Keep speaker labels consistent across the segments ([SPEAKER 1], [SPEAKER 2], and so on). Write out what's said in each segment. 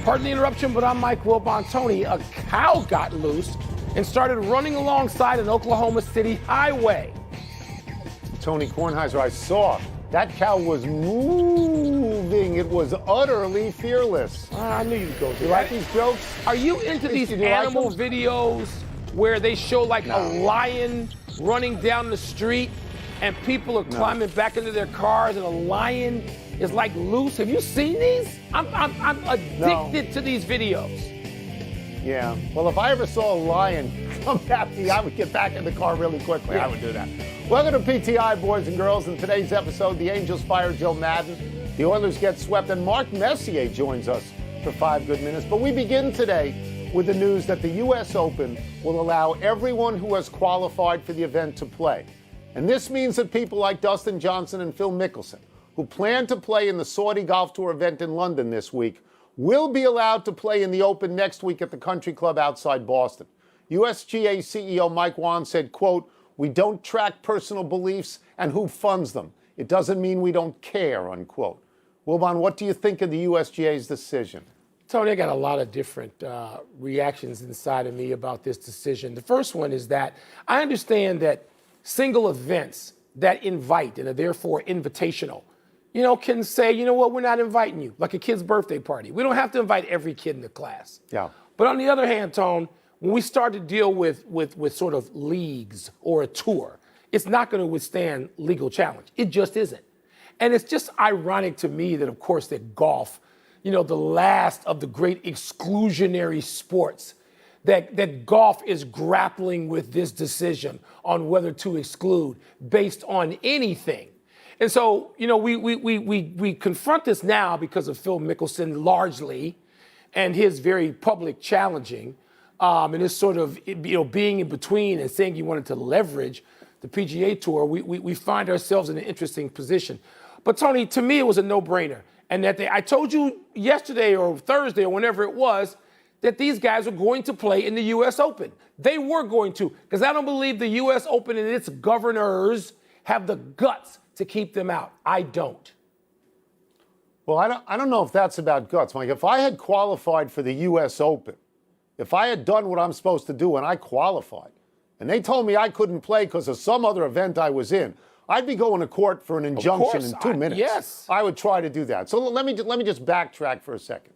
[SPEAKER 1] Pardon the interruption, but I'm Mike Wilbon. Tony, a cow got loose and started running alongside an Oklahoma City highway.
[SPEAKER 2] Tony Kornheiser, I saw that cow was moving. It was utterly fearless.
[SPEAKER 1] I knew you'd go there.
[SPEAKER 2] You like these jokes?
[SPEAKER 1] Are you into these animal videos where they show like a lion running down the street and people are climbing back into their cars and a lion is like loose? Have you seen these? I'm addicted to these videos.
[SPEAKER 2] Yeah. Well, if I ever saw a lion come at me, I would get back in the car really quickly. I would do that. Welcome to PTI, boys and girls. In today's episode, the Angels fire Joe Madden, the Oilers get swept, and Mark Messier joins us for 5 good minutes. But we begin today with the news that the U.S. Open will allow everyone who has qualified for the event to play. And this means that people like Dustin Johnson and Phil Mickelson, who plan to play in the Saudi Golf Tour event in London this week, will be allowed to play in the Open next week at the Country Club outside Boston. USGA CEO Mike Wan said, quote, "We don't track personal beliefs and who funds them. It doesn't mean we don't care," unquote. Wilbon, what do you think of the USGA's decision?
[SPEAKER 1] Tony, I got a lot of different reactions inside of me about this decision. The first one is that I understand that single events that invite and are therefore invitational, can say, you know what, we're not inviting you, like a kid's birthday party. We don't have to invite every kid in the class.
[SPEAKER 2] Yeah.
[SPEAKER 1] But on the other hand, Tone, when we start to deal with sort of leagues or a tour, it's not going to withstand legal challenge. It just isn't. And it's just ironic to me that, of course, that golf, the last of the great exclusionary sports, that golf is grappling with this decision on whether to exclude based on anything. And so, we confront this now because of Phil Mickelson largely and his very public challenging and his sort of, being in between and saying he wanted to leverage the PGA Tour. We find ourselves in an interesting position. But, Tony, to me, it was a no-brainer. And that I told you yesterday or Thursday or whenever it was that these guys were going to play in the U.S. Open. They were going to, because I don't believe the U.S. Open and its governors have the guts to keep them out. I don't.
[SPEAKER 2] Well, I don't know if that's about guts, Mike. If I had qualified for the U.S. Open, if I had done what I'm supposed to do and I qualified, and they told me I couldn't play because of some other event I was in, I'd be going to court for an injunction in 2 minutes.
[SPEAKER 1] Yes.
[SPEAKER 2] I would try to do that. So let me just backtrack for a second.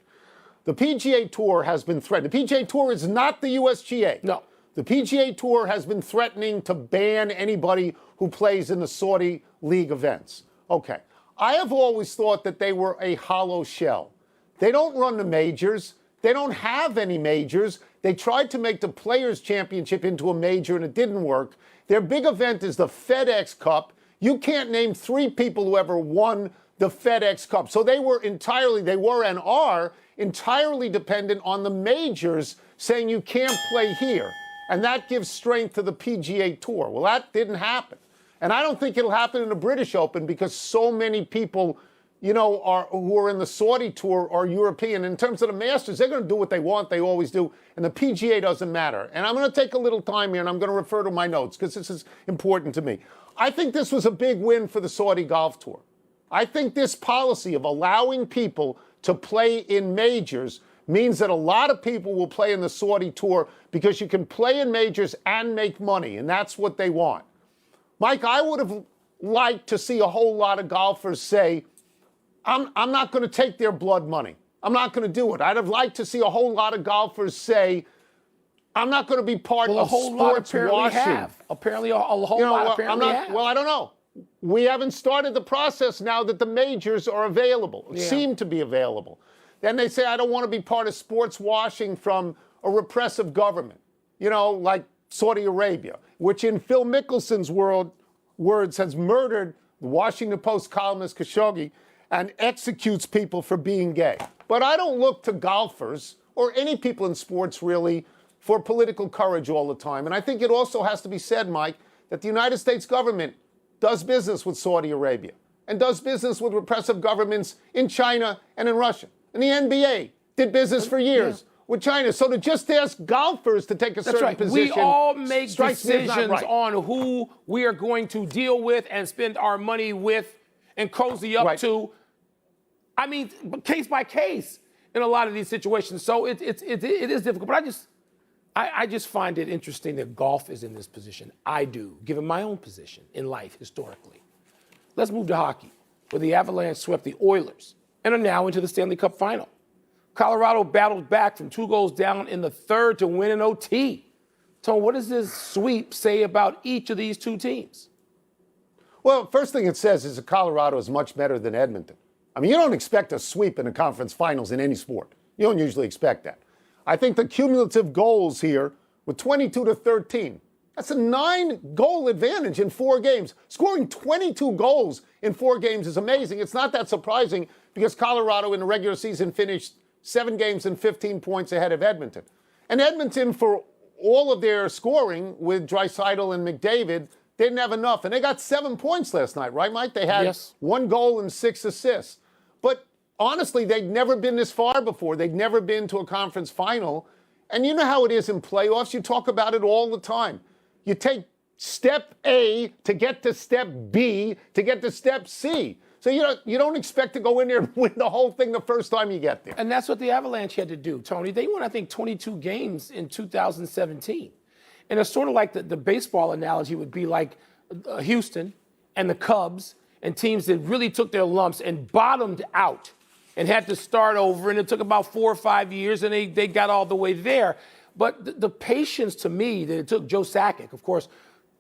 [SPEAKER 2] The PGA Tour has been threatened. The PGA Tour is not the USGA.
[SPEAKER 1] No.
[SPEAKER 2] The PGA Tour has been threatening to ban anybody who plays in the Saudi League events. Okay. I have always thought that they were a hollow shell. They don't run the majors. They don't have any majors. They tried to make the Players' Championship into a major, and it didn't work. Their big event is the FedEx Cup. You can't name 3 people who ever won the FedEx Cup. So they were and are entirely dependent on the majors saying you can't play here. And that gives strength to the PGA Tour. Well, that didn't happen. And I don't think it'll happen in the British Open because so many people, who are in the Saudi Tour are European. In terms of the Masters, they're going to do what they want. They always do. And the PGA doesn't matter. And I'm going to take a little time here, and I'm going to refer to my notes because this is important to me. I think this was a big win for the Saudi Golf Tour. I think this policy of allowing people to play in majors means that a lot of people will play in the Saudi Tour because you can play in majors and make money, and that's what they want. Mike, I would have liked to see a whole lot of golfers say, I'm not going to take their blood money. I'm not going to do it. I'd have liked to see a whole lot of golfers say, I'm not going to be part of sports washing.
[SPEAKER 1] Apparently a whole lot apparently have.
[SPEAKER 2] Well, I don't know. We haven't started the process now that the majors are available, seem to be available. Then they say, I don't want to be part of sports washing from a repressive government, like Saudi Arabia, which in Phil Mickelson's words has murdered the Washington Post columnist Khashoggi and executes people for being gay. But I don't look to golfers or any people in sports really for political courage all the time. And I think it also has to be said, Mike, that the United States government does business with Saudi Arabia and does business with repressive governments in China and in Russia. And the NBA did business for years with China. So to just ask golfers to take a certain position.
[SPEAKER 1] We all make decisions on who we are going to deal with and spend our money with and cozy up to. I mean, case by case. in a lot of these situations. So it is difficult. But I just find it interesting that golf is in this position. I do, given my own position in life historically. Let's move to hockey, where the Avalanche swept the Oilers and are now into the Stanley Cup final. Colorado battled back from 2 goals down in the third to win in OT. Tone, what does this sweep say about each of these two teams?
[SPEAKER 2] Well, first thing it says is that Colorado is much better than Edmonton. I mean, you don't expect a sweep in the conference finals in any sport. You don't usually expect that. I think the cumulative goals here were 22-13. That's a 9-goal advantage in 4 games. Scoring 22 goals in 4 games is amazing. It's not that surprising because Colorado in the regular season finished 7 games and 15 points ahead of Edmonton. And Edmonton, for all of their scoring with Draisaitl and McDavid, they didn't have enough. And they got 7 points last night, right, Mike? They had 1 goal and 6 assists. But honestly, they'd never been this far before. They'd never been to a conference final. And you know how it is in playoffs. You talk about it all the time. You take step A to get to step B to get to step C. So you don't expect to go in there and win the whole thing the first time you get there.
[SPEAKER 1] And that's what the Avalanche had to do, Tony. They won, I think, 22 games in 2017. And it's sort of like the baseball analogy would be like Houston and the Cubs and teams that really took their lumps and bottomed out and had to start over. And it took about 4 or 5 years, and they got all the way there. But the patience to me that it took Joe Sakic, of course,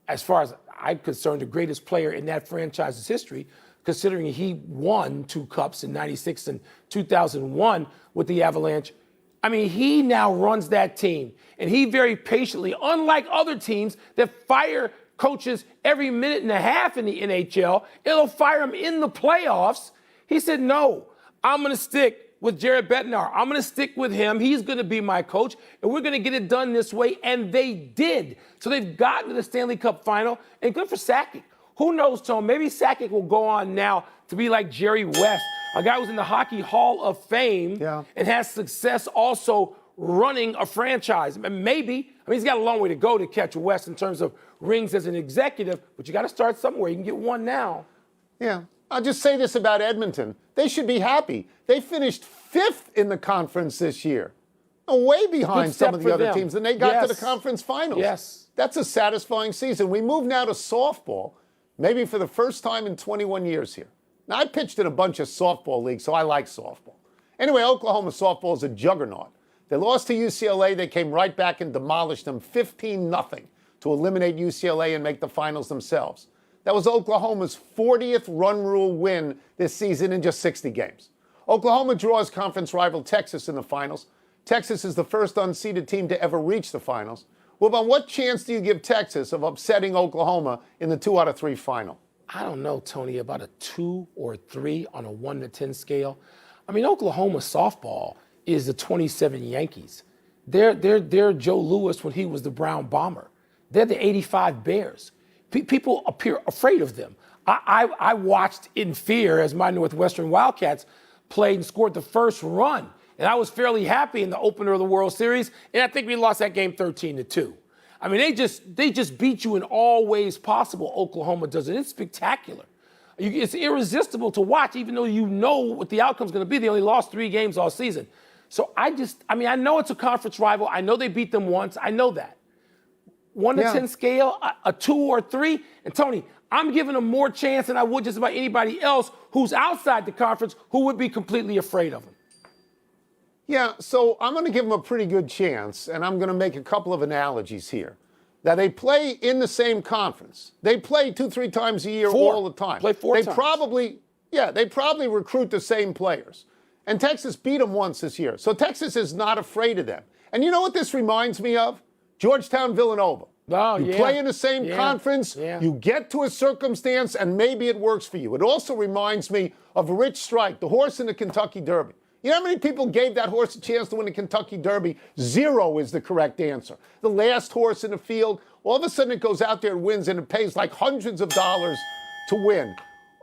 [SPEAKER 1] as far as I'm concerned, the greatest player in that franchise's history, considering he won 2 cups in 96 and 2001 with the Avalanche. I mean, he now runs that team, and he very patiently, unlike other teams that fire coaches every minute and a half in the NHL, it'll fire him in the playoffs. He said, no, I'm going to stick with Jared Bednar. I'm going to stick with him. He's going to be my coach, and we're going to get it done this way, and they did. So they've gotten to the Stanley Cup final, and good for Sakic. Who knows, Tom? Maybe Sakic will go on now to be like Jerry West, a guy who's in the Hockey Hall of Fame and has success also running a franchise. Maybe. I mean, he's got a long way to go to catch West in terms of rings as an executive, but you got to start somewhere. You can get one now.
[SPEAKER 2] Yeah. I'll just say this about Edmonton. They should be happy. They finished 5th in the conference this year, way behind some of the other teams, and they got to the conference finals.
[SPEAKER 1] Yes.
[SPEAKER 2] That's a satisfying season. We move now to softball, maybe for the first time in 21 years here. Now, I pitched in a bunch of softball leagues, so I like softball. Anyway, Oklahoma softball is a juggernaut. They lost to UCLA. They came right back and demolished them 15-0 to eliminate UCLA and make the finals themselves. That was Oklahoma's 40th run rule win this season in just 60 games. Oklahoma draws conference rival Texas in the finals. Texas is the first unseeded team to ever reach the finals. Wilbon, what chance do you give Texas of upsetting Oklahoma in the 2 out of 3 final?
[SPEAKER 1] I don't know, Tony, about a 2 or 3 on a 1 to 10 scale. I mean, Oklahoma softball is the 27 Yankees. They're Joe Louis when he was the Brown Bomber. They're the 85 Bears. People appear afraid of them. I watched in fear as my Northwestern Wildcats played and scored the first run. And I was fairly happy in the opener of the World Series, and I think we lost that game 13-2. I mean, they just beat you in all ways possible. Oklahoma does it. It's spectacular. It's irresistible to watch, even though you know what the outcome's going to be. They only lost 3 games all season. So I know it's a conference rival. I know they beat them once. I know that. 1 to 10 scale, a 2 or 3. And Tony, I'm giving them more chance than I would just about anybody else who's outside the conference who would be completely afraid of them.
[SPEAKER 2] Yeah, so I'm going to give them a pretty good chance, and I'm going to make a couple of analogies here. Now, they play in the same conference. They play 2-3 times a year all the time.
[SPEAKER 1] Play 4 times.
[SPEAKER 2] They probably recruit the same players. And Texas beat them once this year. So Texas is not afraid of them. And you know what this reminds me of? Georgetown, Villanova. You play in the same conference, you get to a circumstance, and maybe it works for you. It also reminds me of Rich Strike, the horse in the Kentucky Derby. You know how many people gave that horse a chance to win the Kentucky Derby? 0 is the correct answer. The last horse in the field, all of a sudden it goes out there and wins, and it pays like hundreds of dollars to win.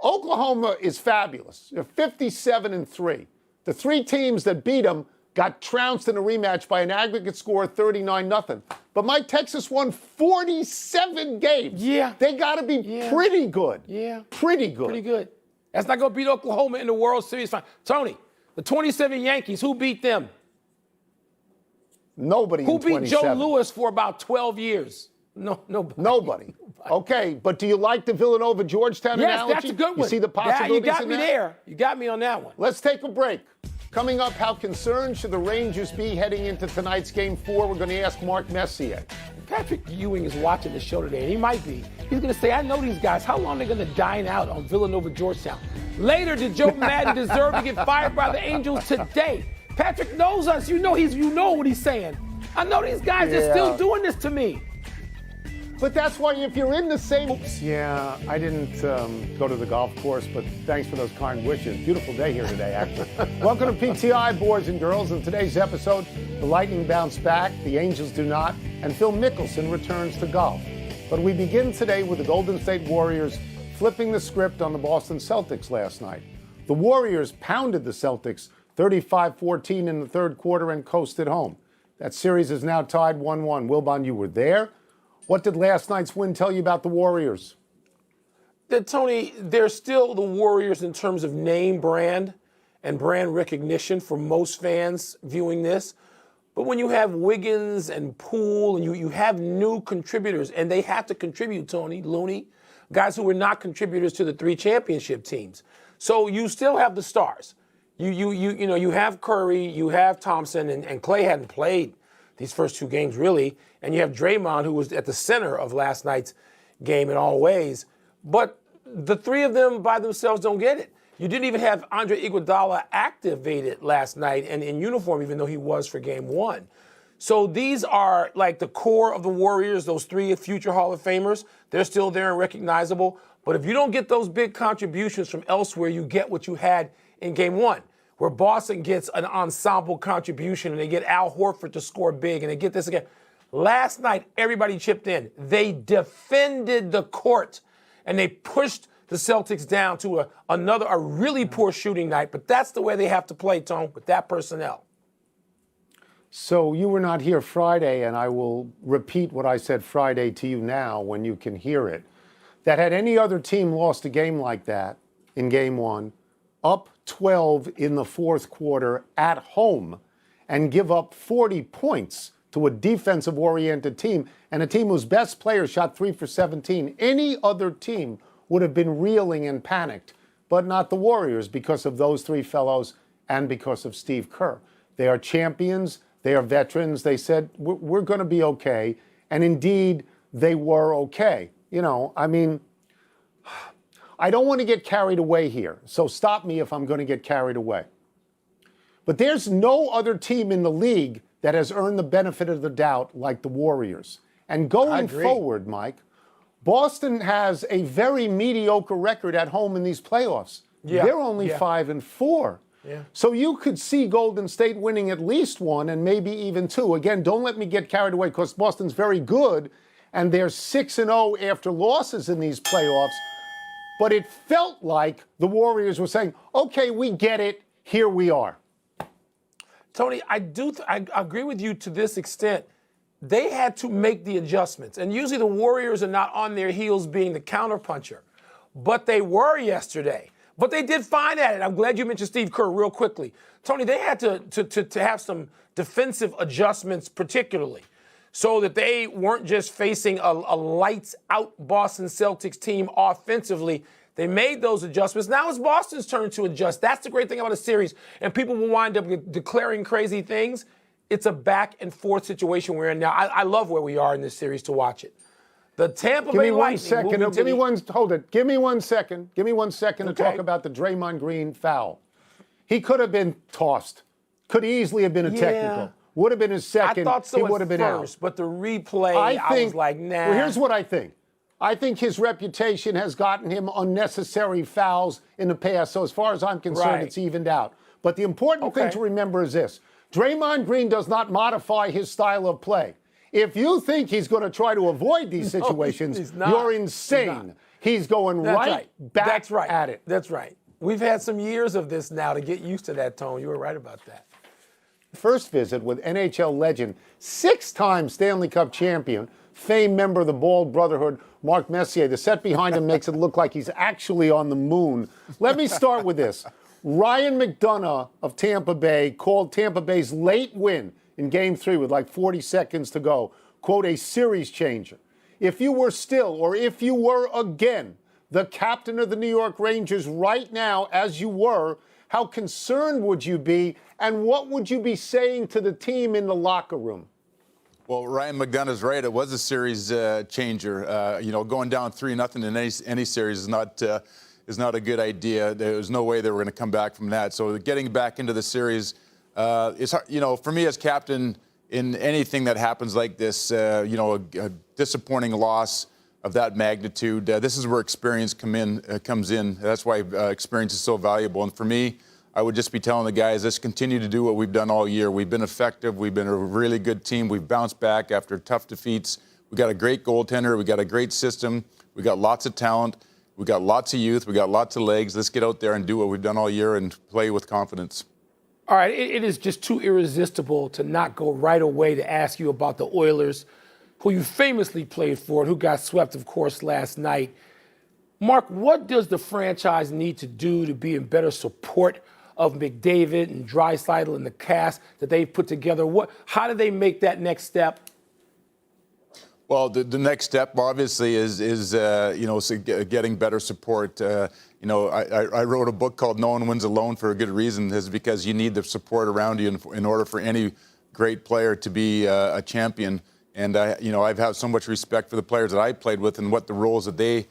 [SPEAKER 2] Oklahoma is fabulous. They're 57-3. The 3 teams that beat them got trounced in a rematch by an aggregate score of 39-0. But Mike, Texas won 47 games.
[SPEAKER 1] Yeah.
[SPEAKER 2] They got to be pretty good.
[SPEAKER 1] Yeah.
[SPEAKER 2] Pretty good.
[SPEAKER 1] Pretty good. That's not going to beat Oklahoma in the World Series. Tony, The 27 Yankees, who beat them?
[SPEAKER 2] Nobody
[SPEAKER 1] Who
[SPEAKER 2] in
[SPEAKER 1] beat
[SPEAKER 2] 27.
[SPEAKER 1] Joe Louis for about 12 years? No, nobody.
[SPEAKER 2] Nobody. Okay, but do you like the Villanova-Georgetown
[SPEAKER 1] Yes,
[SPEAKER 2] analogy?
[SPEAKER 1] that's a good one.
[SPEAKER 2] You see the possibilities
[SPEAKER 1] You got
[SPEAKER 2] in
[SPEAKER 1] me
[SPEAKER 2] that?
[SPEAKER 1] there. You got me on that one.
[SPEAKER 2] Let's take a break. Coming up, how concerned should the Rangers be heading into tonight's Game 4? We're going to ask Mark Messier.
[SPEAKER 1] Patrick Ewing is watching the show today, and he might be. He's going to say, I know these guys. How long are they going to dine out on Villanova-Georgetown? Later, did Joe Madden deserve to get fired by the Angels today? Patrick knows us. You know what he's saying. I know these guys are still doing this to me.
[SPEAKER 2] But that's why if you're in the same... Yeah, I didn't go to the golf course, but thanks for those kind wishes. Beautiful day here today, actually. Welcome to PTI, boys and girls. In today's episode, the Lightning bounce back, the Angels do not, and Phil Mickelson returns to golf. But we begin today with the Golden State Warriors flipping the script on the Boston Celtics last night. The Warriors pounded the Celtics 35-14 in the third quarter and coasted home. That series is now tied 1-1. Wilbon, you were there. What did last night's win tell you about the Warriors?
[SPEAKER 1] That, Tony, they're still the Warriors in terms of name brand and brand recognition for most fans viewing this. But when you have Wiggins and Poole and you have new contributors, and they have to contribute, Tony, Looney, guys who were not contributors to the 3 championship teams. So you still have the stars. You have Curry, you have Thompson, and Clay hadn't played these first 2 games really, and you have Draymond, who was at the center of last night's game in all ways. But the 3 of them by themselves don't get it. You didn't even have Andre Iguodala activated last night and in uniform, even though he was for Game 1. So these are like the core of the Warriors, those 3 future Hall of Famers. They're still there and recognizable. But if you don't get those big contributions from elsewhere, you get what you had in Game 1, where Boston gets an ensemble contribution and they get Al Horford to score big and they get this again. Last night, everybody chipped in. They defended the court and they pushed the Celtics down to a really poor shooting night. But that's the way they have to play, Tone, with that personnel.
[SPEAKER 2] So you were not here Friday, and I will repeat what I said Friday to you now when you can hear it. That had any other team lost a game like that in Game 1, up 12 in the fourth quarter at home, and give up 40 points to a defensive-oriented team and a team whose best player shot 3 for 17, any other team would have been reeling and panicked, but not the Warriors because of those 3 fellows and because of Steve Kerr. They are champions. They are veterans. They said, we're going to be okay. And indeed, they were okay. I don't want to get carried away here, so stop me if I'm going to get carried away. But there's no other team in the league that has earned the benefit of the doubt like the Warriors. And going forward, Mike, Boston has a very mediocre record at home in these playoffs. Yeah. They're only 5-4. Yeah. So you could see Golden State winning at least 1 and maybe even 2. Again, don't let me get carried away because Boston's very good and they're 6-0 after losses in these playoffs. But it felt like the Warriors were saying, okay, we get it. Here we are.
[SPEAKER 1] Tony, I agree with you to this extent. They had to make the adjustments. And usually the Warriors are not on their heels being the counterpuncher. But they were yesterday. But they did fine at it. I'm glad you mentioned Steve Kerr real quickly. Tony, they had to have some defensive adjustments particularly so that they weren't just facing a lights-out Boston Celtics team offensively. They made those adjustments. Now it's Boston's turn to adjust. That's the great thing about a series. And people will wind up declaring crazy things. It's a back-and-forth situation we're in now. I love where we are in this series to watch it. The Tampa Bay Lightning.
[SPEAKER 2] Give me 1 second. Give me 1 second. Give me 1 second to talk about the Draymond Green foul. He could have been tossed. Could easily have been a technical. Would have been his second.
[SPEAKER 1] I thought so
[SPEAKER 2] he would have been
[SPEAKER 1] first, out. But the replay, I was like, nah.
[SPEAKER 2] Well, here's what I think. I think his reputation has gotten him unnecessary fouls in the past. So as far as I'm concerned, it's evened out. But the important thing to remember is this. Draymond Green does not modify his style of play. If you think he's going to try to avoid these situations, you're insane. He's going back at it.
[SPEAKER 1] That's right. We've had some years of this now to get used to that, Tone. You were right about that.
[SPEAKER 2] First visit with NHL legend, 6-time Stanley Cup champion, famed member of the Bald Brotherhood, Mark Messier. The set behind him makes it look like he's actually on the moon. Let me start with this. Ryan McDonough of Tampa Bay called Tampa Bay's late win in Game 3 with like 40 seconds to go, quote, a series changer. If you were still, or if you were again, the captain of the New York Rangers right now, as you were, how concerned would you be, and what would you be saying to the team in the locker room?
[SPEAKER 3] Well, Ryan McDonough's right. It was a series changer. Going down 3-0 in any series is not a good idea. There was no way they were going to come back from that. So getting back into the series is hard. For me as captain, in anything that happens like this, a disappointing loss of that magnitude, this is where experience comes in. That's why experience is so valuable. And for me, I would just be telling the guys, let's continue to do what we've done all year. We've been effective. We've been a really good team. We've bounced back after tough defeats. We got a great goaltender. We got a great system. We got lots of talent. We got lots of youth. We got lots of legs. Let's get out there and do what we've done all year and play with confidence.
[SPEAKER 1] All right, it is just too irresistible to not go right away to ask you about the Oilers, who you famously played for and who got swept, of course, last night. Mark, what does the franchise need to do to be in better support of McDavid and Draisaitl and the cast that they've put together? How do they make that next step?
[SPEAKER 3] Well, the next step, obviously, is getting better support. I wrote a book called No One Wins Alone for a good reason, is because you need the support around you in order for any great player to be a champion. And I've had so much respect for the players that I played with and what the roles that they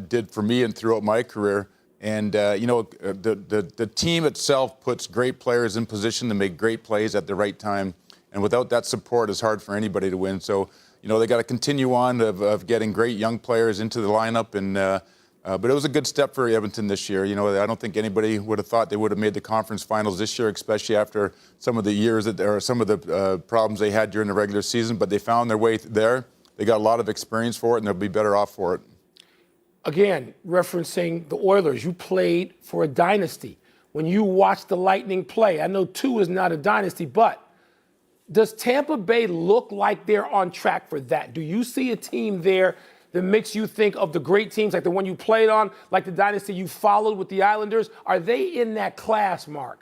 [SPEAKER 3] did for me and throughout my career. And the team itself puts great players in position to make great plays at the right time. And without that support, it's hard for anybody to win. So, they got to continue on of getting great young players into the lineup. And but it was a good step for Edmonton this year. I don't think anybody would have thought they would have made the conference finals this year, especially after some of the years some of the problems they had during the regular season. But they found their way there. They got a lot of experience for it, and they'll be better off for it.
[SPEAKER 1] Again, referencing the Oilers, you played for a dynasty. When you watch the Lightning play, I know 2 is not a dynasty, but does Tampa Bay look like they're on track for that? Do you see a team there that makes you think of the great teams like the one you played on, like the dynasty you followed with the Islanders? Are they in that class, Mark?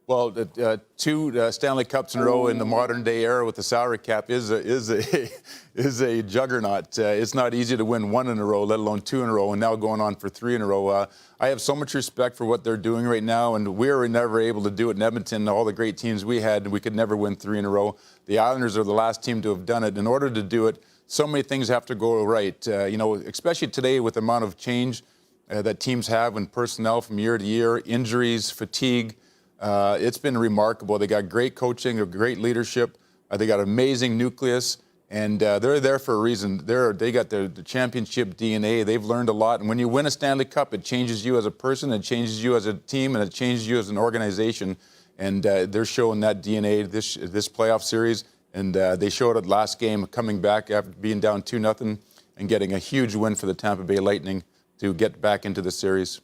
[SPEAKER 3] Well, 2 Stanley Cups in a row in the modern day era with the salary cap is a juggernaut. It's not easy to win 1 in a row, let alone 2 in a row, and now going on for 3 in a row. I have so much respect for what they're doing right now, and we were never able to do it in Edmonton. All the great teams we had, we could never win 3 in a row. The Islanders are the last team to have done it. In order to do it, so many things have to go right. Especially today with the amount of change that teams have in personnel from year to year, injuries, fatigue. It's been remarkable. They got great coaching, a great leadership. They got amazing nucleus, and they're there for a reason. They got the championship DNA. They've learned a lot. And when you win a Stanley Cup, it changes you as a person, it changes you as a team, and it changes you as an organization. And they're showing that DNA this playoff series. And they showed it last game, coming back after being down 2-0 and getting a huge win for the Tampa Bay Lightning to get back into the series.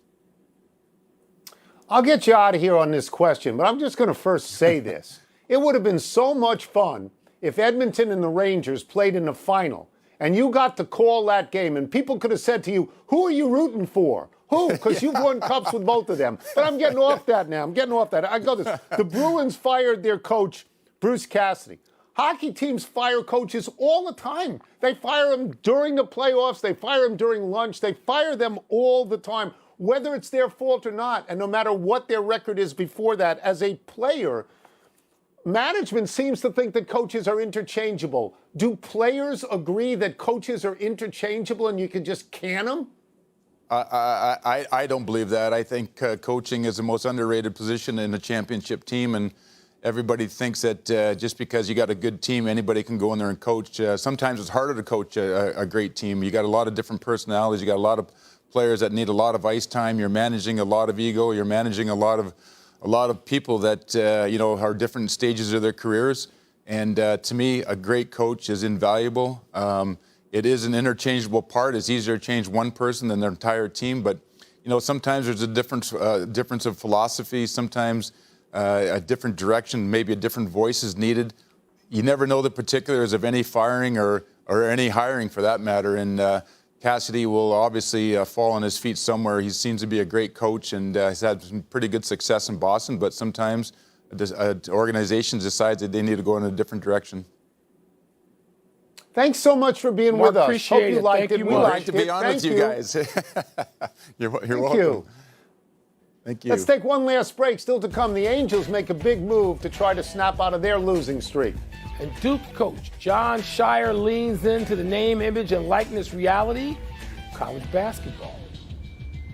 [SPEAKER 2] I'll get you out of here on this question, but I'm just going to first say this. It would have been so much fun if Edmonton and the Rangers played in the final and you got to call that game and people could have said to you, who are you rooting for? Who? Because you've won cups with both of them. But I'm getting off that now. I go this. The Bruins fired their coach, Bruce Cassidy. Hockey teams fire coaches all the time. They fire them during the playoffs. They fire them during lunch. They fire them all the time, whether it's their fault or not. And no matter what their record is before that, as a player, management seems to think that coaches are interchangeable. Do players agree that coaches are interchangeable and you can just can them?
[SPEAKER 3] I don't believe that. I think coaching is the most underrated position in a championship team, and everybody thinks that just because you got a good team, anybody can go in there and coach. Sometimes it's harder to coach a great team. You got a lot of different personalities. You got a lot of players that need a lot of ice time. You're managing a lot of ego. You're managing a lot of people that are different stages of their careers. And to me, a great coach is invaluable. It is an interchangeable part. It's easier to change one person than their entire team. But sometimes there's a difference of philosophy. Sometimes a different direction, maybe a different voice is needed. You never know the particulars of any firing or any hiring for that matter. And Cassidy will obviously fall on his feet somewhere. He seems to be a great coach and has had some pretty good success in Boston, but sometimes organizations decide that they need to go in a different direction.
[SPEAKER 2] Thanks so much for being
[SPEAKER 1] Mark,
[SPEAKER 2] with us.
[SPEAKER 1] appreciate
[SPEAKER 2] Hope you
[SPEAKER 1] it.
[SPEAKER 2] liked
[SPEAKER 1] Thank
[SPEAKER 2] it.
[SPEAKER 1] you
[SPEAKER 2] We
[SPEAKER 1] much.
[SPEAKER 2] liked
[SPEAKER 3] To be
[SPEAKER 2] it.
[SPEAKER 3] on
[SPEAKER 2] Thank
[SPEAKER 3] with you guys. You're welcome.
[SPEAKER 2] you.
[SPEAKER 3] Thank you.
[SPEAKER 2] Let's take one last break. Still to come, the Angels make a big move to try to snap out of their losing streak.
[SPEAKER 1] And Duke coach John Shire leans into the name, image, and likeness reality of college basketball.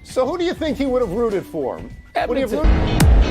[SPEAKER 2] So who do you think he would have rooted for? Would he have
[SPEAKER 1] Edmonton.
[SPEAKER 2] rooted?